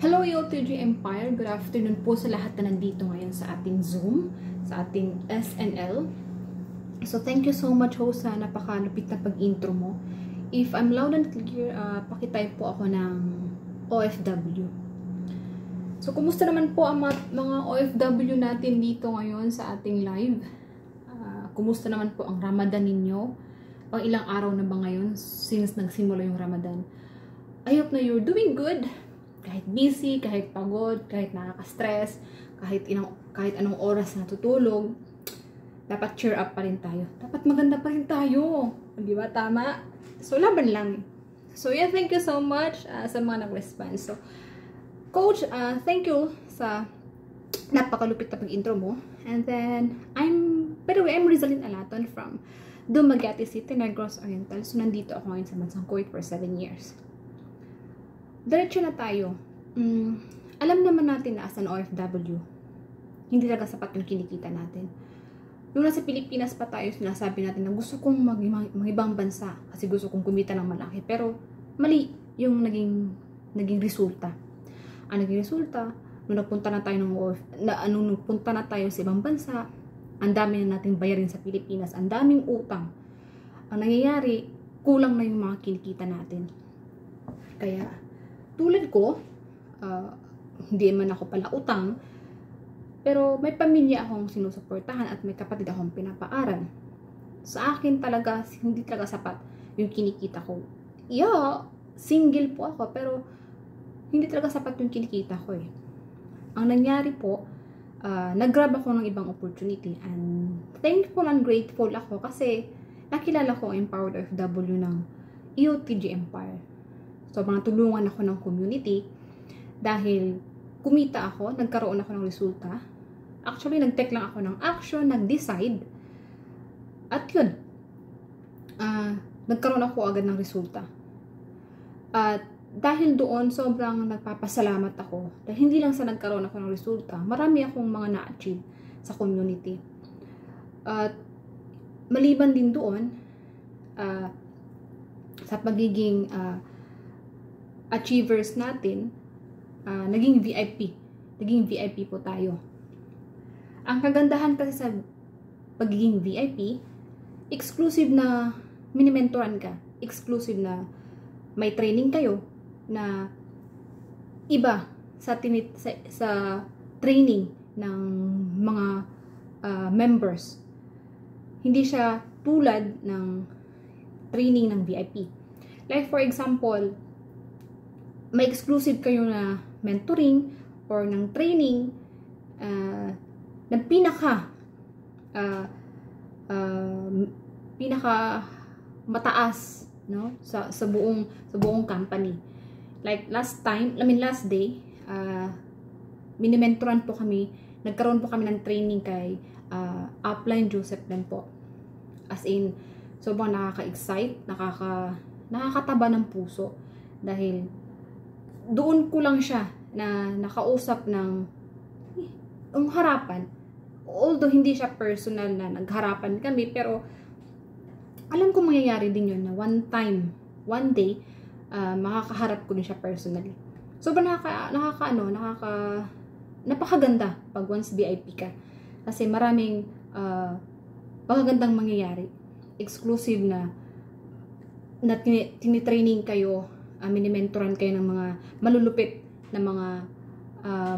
Hello UTG Empire, good afternoon po sa lahat na nandito ngayon sa ating Zoom, sa ating SNL. So thank you so much ho sa napakalupit na pag-intro mo. If I'm loud and clear, pakitype po ako ng OFW. So kumusta naman po ang mga OFW natin dito ngayon sa ating live? Kumusta naman po ang Ramadan ninyo? Pang ilang araw na ba ngayon since nagsimula yung Ramadan? I hope na you're doing good. Kahit busy, kahit pagod, kahit nakaka-stress, kahit anong oras natutulog, dapat cheer up pa rin tayo. Dapat maganda pa rin tayo. Di ba? Tama? So, laban lang. So, yeah, thank you so much sa mga nag-respond. So, Coach, thank you sa napakalupit na pag-intro mo. And then, by the way, I'm Rizalyn Alaton from Dumaguete City, Negros Oriental. So, nandito ako ngayon sa bansang Kuwait for 7 years. Diretso na tayo. Alam naman natin na as an OFW, hindi talaga sapat yung kinikita natin. Nung nasa Pilipinas pa tayo, sinasabi natin na gusto kong mag-ibang bansa kasi gusto kong kumita ng malaki. Pero mali yung naging resulta. Ang naging resulta, nung nagpunta na tayo sa ibang bansa, ang dami na natin bayarin sa Pilipinas, ang daming utang. Ang nangyayari, kulang na yung mga kinikita natin. Kaya, tulad ko, hindi man ako pala utang, pero may pamilya akong sinusuportahan at may kapatid akong pinapaaral. Sa akin talaga, hindi talaga sapat yung kinikita ko. Single po ako, pero hindi talaga sapat yung kinikita ko eh. Ang nangyari po, nag-grab ako ng ibang opportunity and thankful and grateful ako kasi nakilala ko ang Empowered OFW ng UTG Empire. So, tulungan ako ng community dahil kumita ako, nagkaroon ako ng resulta. Actually, nag-take lang ako ng action, nag-decide. At yun, nagkaroon ako agad ng resulta. At dahil doon, sobrang nagpapasalamat ako. Dahil hindi lang sa nagkaroon ako ng resulta, marami akong mga na-achieve sa community. At maliban din doon, sa pagiging achievers natin, naging VIP. Naging VIP po tayo. Ang kagandahan kasi sa pagiging VIP, exclusive na minimentoran ka. Exclusive na may training kayo na iba sa training ng mga members. Hindi siya tulad ng training ng VIP. Like for example, may exclusive kayo na mentoring or ng training ng pinaka mataas, no, sa buong company. Like last day, minimentoran po kami, nagkaroon po kami ng training kay Upline Joseph din po. As in, sobrang nakaka-excite, nakakataba ng puso dahil doon ko lang siya na nakausap ng harapan. Although hindi siya personal na nagharapan kami, pero alam ko mangyayari din yun na one day, makakaharap ko din siya personally. Sobrang napakaganda pag once VIP ka. Kasi maraming magagandang mangyayari. Exclusive na tinitraining kayo, minimentoran kayo ng mga malulupit na mga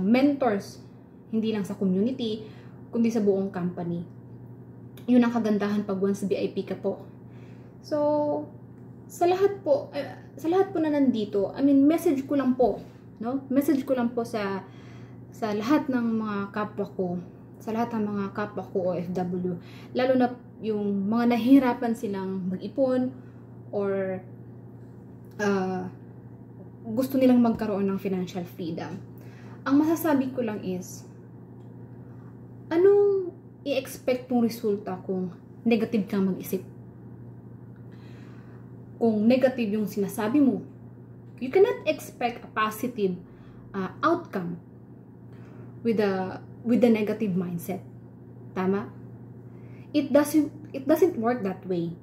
mentors, hindi lang sa community, kundi sa buong company. Yun ang kagandahan pag once VIP ka po. So, sa lahat po na nandito, message ko lang po, no? Message ko lang po sa lahat ng mga kapwa ko, sa lahat ng mga kapwa ko OFW, lalo na yung mga nahihirapan silang mag-ipon or gusto nilang magkaroon ng financial freedom. Ang masasabi ko lang is, anong i-expect mong resulta kung negative kang mag-isip? Kung negative yung sinasabi mo, you cannot expect a positive outcome with a negative mindset. Tama? It doesn't work that way.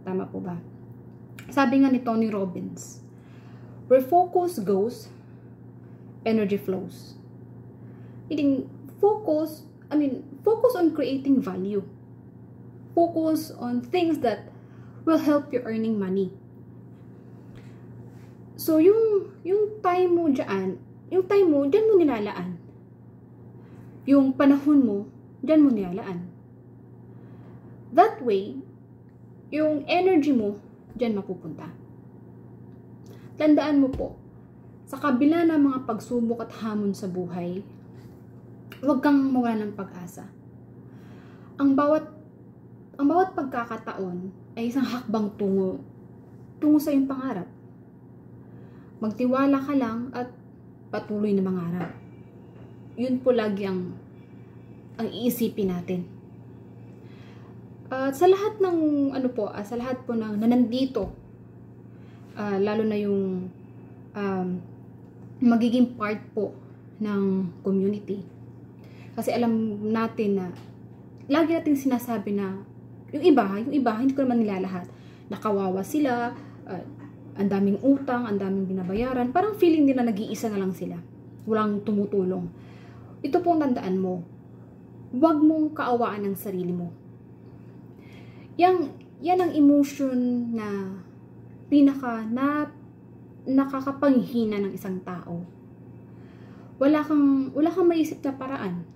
Tama po ba? Sabi nga ni Tony Robbins, where focus goes, energy flows. Meaning, focus on creating value. Focus on things that will help you earning money. So, yung time mo dyan mo nilalaan. Yung panahon mo, dyan mo nilalaan. That way, yung energy mo, dyan mapupunta. Tandaan mo po, sa kabila ng mga pagsubok at hamon sa buhay, huwag kang mawala ng pag-asa. Ang bawat pagkakataon ay isang hakbang tungo sa iyong pangarap. Magtiwala ka lang at patuloy na mangarap. Yun po lagi ang iisipin natin. Sa lahat ng sa lahat po ng nandito, lalo na yung magiging part po ng community. Kasi alam natin na lagi natin sinasabi na yung iba hindi ko naman nila lahat. Nakawawa sila, ang daming utang, ang daming binabayaran. Parang feeling nila nag-iisa na lang sila. Walang tumutulong. Ito pong tandaan mo. Huwag mong kaawaan ang sarili mo. Yan ang emotion na nakakapanghina ng isang tao. Wala kang maisip na paraan.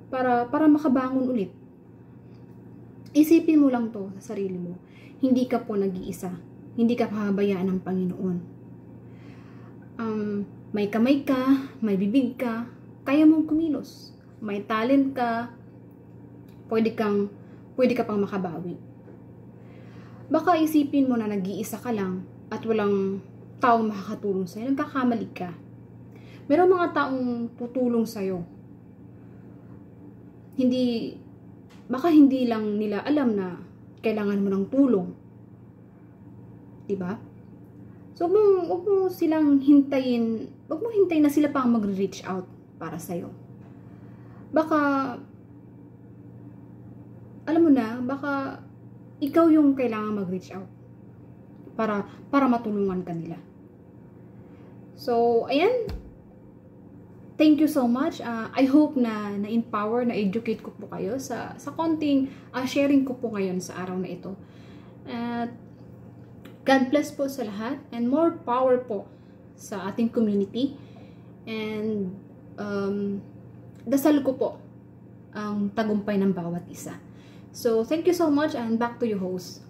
Para makabangon ulit. Isipin mo lang to sa sarili mo. Hindi ka po nag-iisa. Hindi ka pahabayaan ng Panginoon. May kamay ka, may bibig ka, kaya mong kumilos. May talent ka, pwede ka pang makabawi. Baka isipin mo na nag-iisa ka lang at walang taong makakatulong sa'yo. Nagkakamali ka. Merong mga taong tutulong sa'yo. Baka hindi lang nila alam na kailangan mo ng tulong. Diba? So, huwag mo hintayin na sila pang mag-reach out para sa'yo. Baka ikaw yung kailangan mag-reach out para matulungan ka nila. So, ayan. Thank you so much. I hope na-empower, na-educate ko po kayo sa konting sharing ko po ngayon sa araw na ito. At God bless po sa lahat and more power po sa ating community. And dasal ko po ang tagumpay ng bawat isa. So, thank you so much and back to you, host.